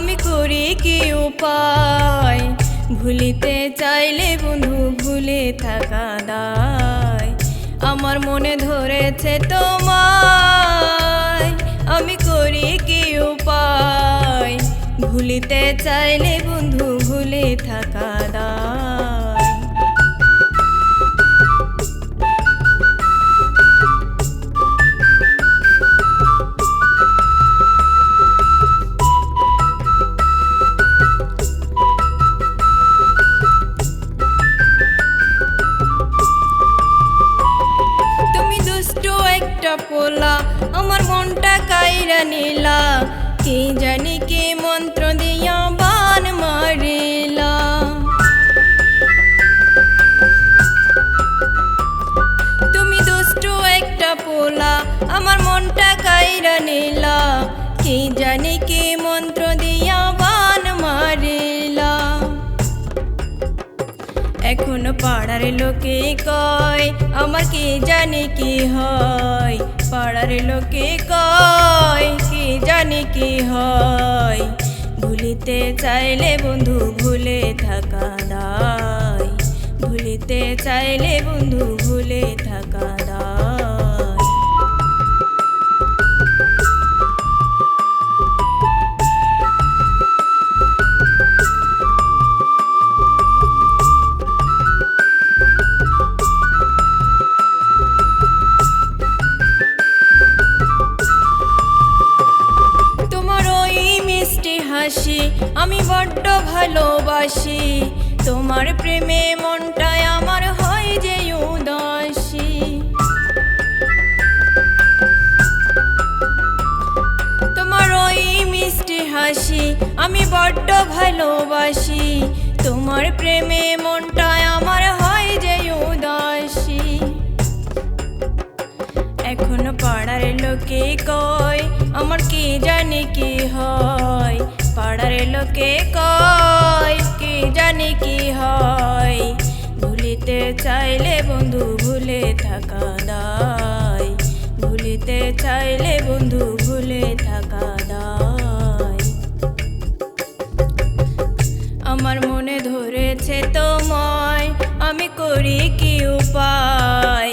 আমি করি কি উপায় ভুলিতে চাইলে বন্ধু ভুলে থাকা দায় আমার মনে ধরেছে তোমায় আমি করি কি উপায় ভুলিতে চাইলে বন্ধু ভুলে থাকা দায় পোলা আমার মনটা কাইরা নিলা কি জানি কি মন্ত্র দিয়া বান মারিলা তুমি দুষ্ট একটা পোলা আমার মনটা কাইরা নিলা কি জানি কি মন্ত্র দিয়া বান মারিলা এখন পাড়ার লোকে কয় আমার কি জানি কি হয় পাড়ার লোকে কয় কি জানি কি হয় ভুলিতে চাইলে বন্ধু ভুলে থাকা দায় ভুলিতে চাইলে বন্ধু ভুলে থাকা দায় আমি বড্ড ভালোবাসি তোমার প্রেমে মনটায় আমার হয় যে উদাসী তোমার ওই মিষ্টি হাসি আমি বড্ড ভালোবাসি তোমার প্রেমে মনটায় আমার হয় যে উদাসী এখন পাড়ার লোকে কয় আমার কি জানি কি হয় পাড়ার লোকে কয় কি জানি কি হয় ভুলিতে চাইলে বন্ধু ভুলে থাকা দায় ভুলিতে চাইলে বন্ধু ভুলে থাকা দায় আমার মনে ধরেছে তোমায় আমি করি কি উপায়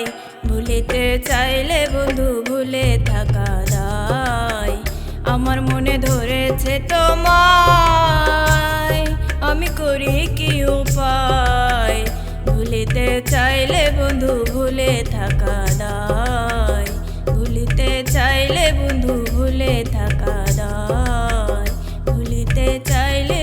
ভুলিতে চাইলে বন্ধু ভুলে থাকা দায় আমার মনে ধরেছে তোমায় আমি করি কি উপায় ভুলিতে চাইলে বন্ধু ভুলে থাকা দায় ভুলিতে চাইলে বন্ধু ভুলে থাকা দায় ভুলিতে চাইলে